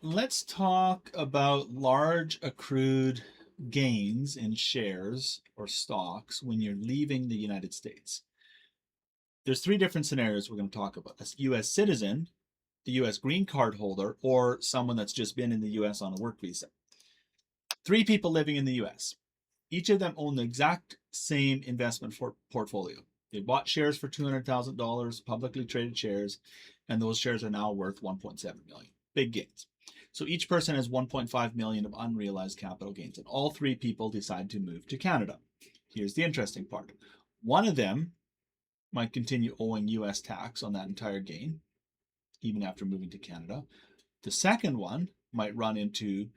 Let's talk about large accrued gains in shares or stocks when you're leaving the United States. There's three different scenarios we're going to talk about. A US citizen, the US green card holder, or someone that's just been in the US on a work visa. Three people living in the US. Each of them own the exact same investment portfolio. They bought shares for $200,000, publicly traded shares, and those shares are now worth 1.7 million. Big gains. So each person has 1.5 million of unrealized capital gains, and all three people decide to move to Canada. Here's the interesting part. One of them might continue owing US tax on that entire gain, even after moving to Canada. The second one might run into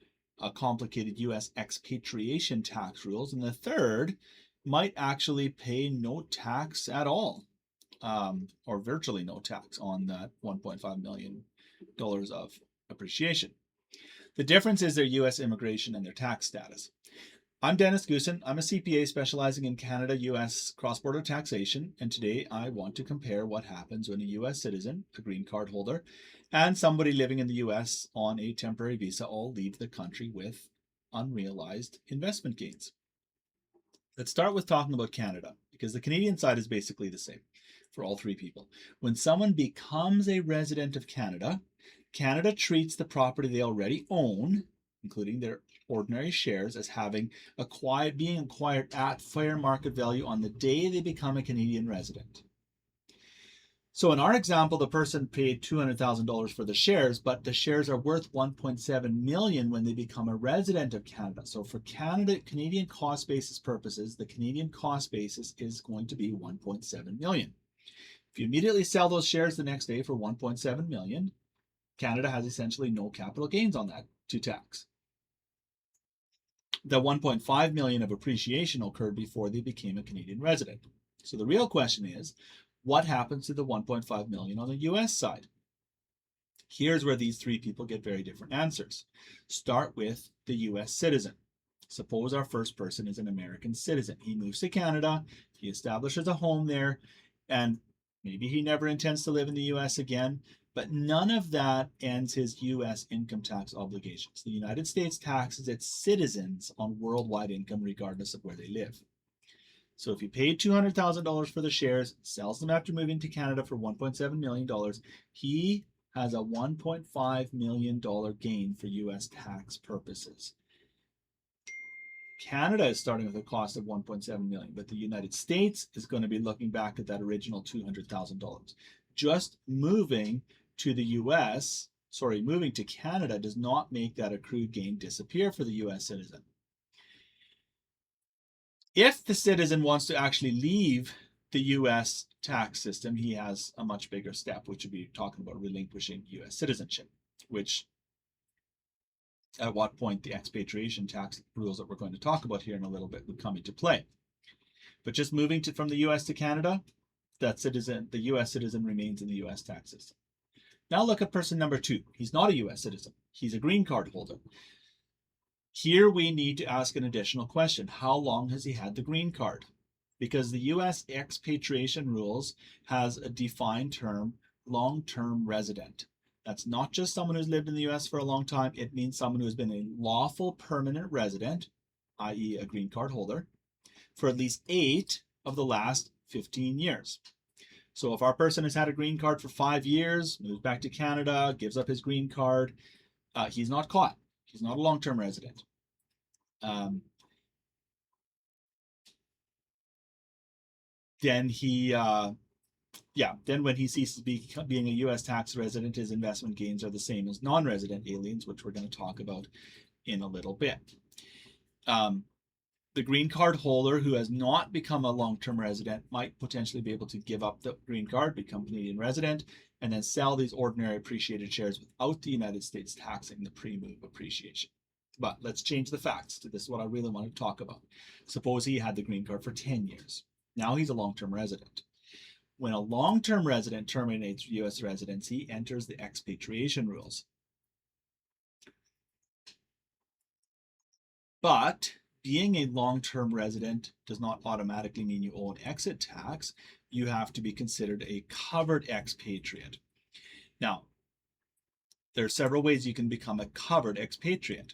complicated US expatriation tax rules. And the third might actually pay no tax at all, or virtually no tax on that $1.5 million of appreciation. The difference is their US immigration and their tax status. I'm Dennis Goossen. I'm a CPA specializing in Canada US cross border taxation, and today I want to compare what happens when a US citizen, a green card holder, and somebody living in the US on a temporary visa all leave the country with unrealized investment gains. Let's start with talking about Canada, because the Canadian side is basically the same for all three people. When someone becomes a resident of Canada, Canada treats the property they already own, including their ordinary shares, as being acquired at fair market value on the day they become a Canadian resident. So in our example, the person paid $200,000 for the shares, but the shares are worth 1.7 million when they become a resident of Canada. So for Canadian cost basis purposes, the Canadian cost basis is going to be 1.7 million. If you immediately sell those shares the next day for 1.7 million, Canada has essentially no capital gains on that to tax. The 1.5 million of appreciation occurred before they became a Canadian resident. So the real question is, what happens to the 1.5 million on the US side? Here's where these three people get very different answers. Start with the US citizen. Suppose our first person is an American citizen. He moves to Canada, he establishes a home there, and maybe he never intends to live in the US again, but none of that ends his US income tax obligations. The United States taxes its citizens on worldwide income regardless of where they live. So if he paid $200,000 for the shares, sells them after moving to Canada for $1.7 million, he has a $1.5 million gain for US tax purposes. Canada is starting with a cost of 1.7 million, but the United States is going to be looking back at that original $200,000. Just moving to the US, moving to Canada does not make that accrued gain disappear for the US citizen. If the citizen wants to actually leave the US tax system, he has a much bigger step, which would be talking about relinquishing US citizenship, which at what point the expatriation tax rules that we're going to talk about here in a little bit would come into play. But just moving from the US to Canada, the US citizen remains in the US tax system. Now look at person number two. He's not a US citizen. He's a green card holder. Here we need to ask an additional question. How long has he had the green card? Because the US expatriation rules has a defined term, long-term resident. That's not just someone who's lived in the US for a long time. It means someone who has been a lawful permanent resident, i.e. a green card holder, for at least 8 of the last 15 years. So if our person has had a green card for 5 years, moves back to Canada, gives up his green card, he's not caught. He's not a long-term resident. Then when he ceases being a U.S. tax resident, his investment gains are the same as non-resident aliens, which we're going to talk about in a little bit. The green card holder who has not become a long-term resident might potentially be able to give up the green card, become Canadian resident, and then sell these ordinary appreciated shares without the United States taxing the pre-move appreciation. But let's change the facts. This is what I really want to talk about. Suppose he had the green card for 10 years. Now he's a long-term resident. When a long-term resident terminates U.S. residency, he enters the expatriation rules. But being a long-term resident does not automatically mean you owe an exit tax. You have to be considered a covered expatriate. Now, there are several ways you can become a covered expatriate.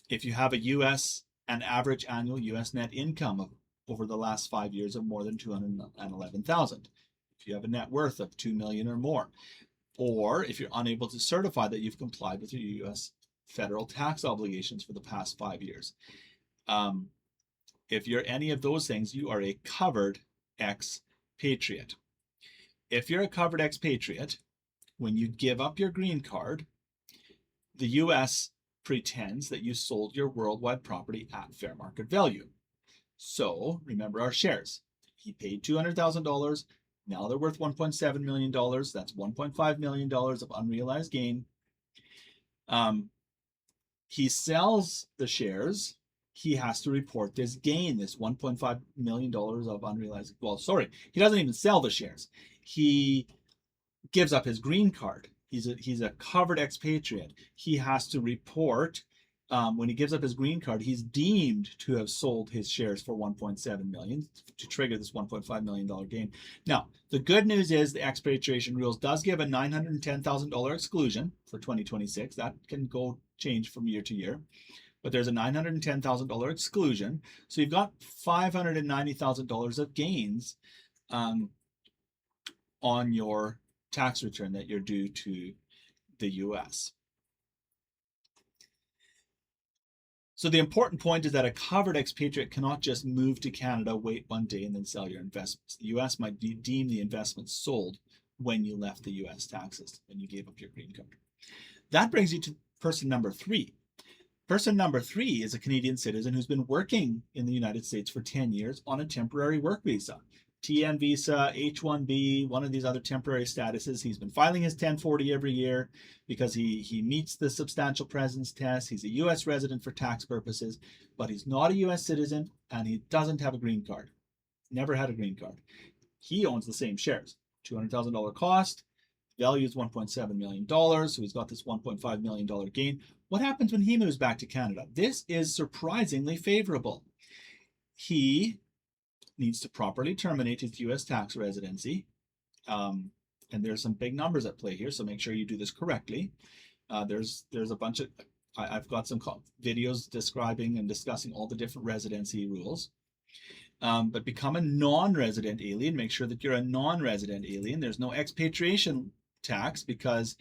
If you have an average annual U.S. net income of over the last 5 years of more than 211,000, if you have a net worth of 2 million or more, or if you're unable to certify that you've complied with your U.S. federal tax obligations for the past 5 years. If you're any of those things, you are a covered expatriate. If you're a covered expatriate, when you give up your green card, the U.S. pretends that you sold your worldwide property at fair market value. So remember our shares. He paid $200,000. Now they're worth $1.7 million. That's $1.5 million of unrealized gain. He sells the shares. He has to report this gain, this $1.5 million of unrealized. Well, sorry, he doesn't even sell the shares. He gives up his green card. He's a covered expatriate. He has to report when he gives up his green card. He's deemed to have sold his shares for $1.7 million to trigger this $1.5 million gain. Now, the good news is the expatriation rules does give a $910,000 exclusion for 2026. That can go change from year to year, but there's a $910,000 exclusion. So you've got $590,000 of gains on your tax return that you're due to the US. So the important point is that a covered expatriate cannot just move to Canada, wait one day, and then sell your investments. The US might deem the investments sold when you left the US tax system and you gave up your green card. That brings you to person number 3. Person number 3 is a Canadian citizen who's been working in the United States for 10 years on a temporary work visa. TN visa, H-1B, one of these other temporary statuses. He's been filing his 1040 every year because he meets the substantial presence test. He's a U.S. resident for tax purposes, but he's not a U.S. citizen and he doesn't have a green card. Never had a green card. He owns the same shares. $200,000 cost, value is $1.7 million, so he's got this $1.5 million gain. What happens when he moves back to Canada? This is surprisingly favorable. He needs to properly terminate his U.S. tax residency. And there's some big numbers at play here, so make sure you do this correctly. There's a bunch of, I've got some videos describing and discussing all the different residency rules. But become a non-resident alien. Make sure that you're a non-resident alien. There's no expatriation tax because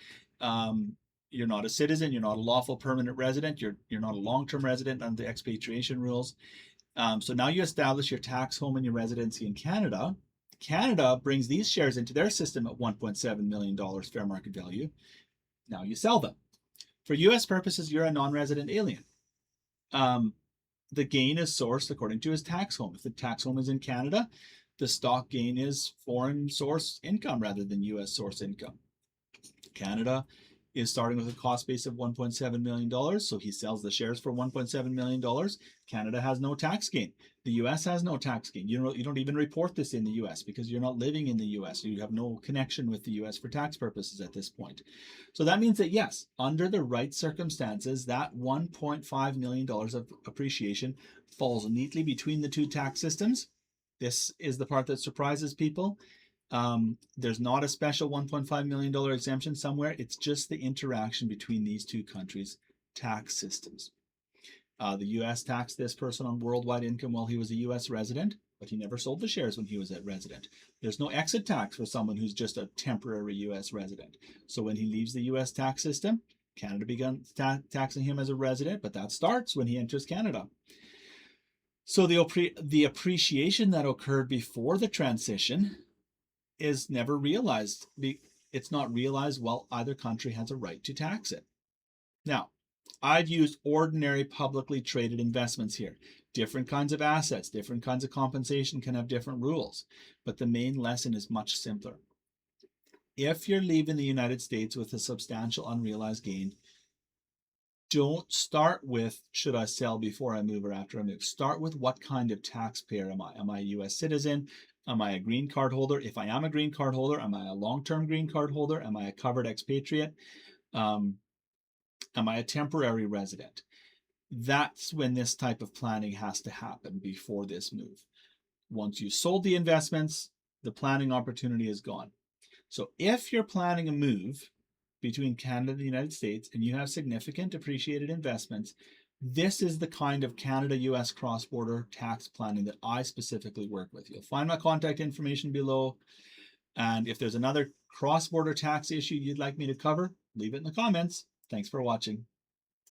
you're not a citizen, you're not a lawful permanent resident, you're not a long-term resident under the expatriation rules. So now you establish your tax home and your residency in Canada. Canada brings these shares into their system at $1.7 million fair market value. Now you sell them. For U.S. purposes, you're a non-resident alien. The gain is sourced according to his tax home. If the tax home is in Canada, the stock gain is foreign source income rather than U.S. source income. Canada is starting with a cost base of $1.7 million, so he sells the shares for $1.7 million. Canada has no tax gain. The U.S. has no tax gain. You don't even report this in the U.S. because you're not living in the U.S. You have no connection with the U.S. for tax purposes at this point. So that means that, yes, under the right circumstances, that $1.5 million of appreciation falls neatly between the two tax systems. This is the part that surprises people. There's not a special $1.5 million exemption somewhere. It's just the interaction between these two countries' tax systems. The U.S. taxed this person on worldwide income while he was a U.S. resident, but he never sold the shares when he was a resident. There's no exit tax for someone who's just a temporary U.S. resident. So when he leaves the U.S. tax system, Canada begins taxing him as a resident, but that starts when he enters Canada. So the appreciation that occurred before the transition is never realized. It's not realized while either country has a right to tax it. Now, I've used ordinary publicly traded investments here. Different kinds of assets, different kinds of compensation can have different rules, but the main lesson is much simpler. If you're leaving the United States with a substantial unrealized gain, don't start with, should I sell before I move or after I move? Start with, what kind of taxpayer am I? Am I a U.S. citizen? Am I a green card holder? If I am a green card holder, am I a long-term green card holder? Am I a covered expatriate? Am I a temporary resident? That's when this type of planning has to happen before this move. Once you sold the investments, the planning opportunity is gone. So if you're planning a move between Canada and the United States, and you have significant appreciated investments, this is the kind of Canada-US cross-border tax planning that I specifically work with. You'll find my contact information below. And if there's another cross-border tax issue you'd like me to cover, leave it in the comments. Thanks for watching.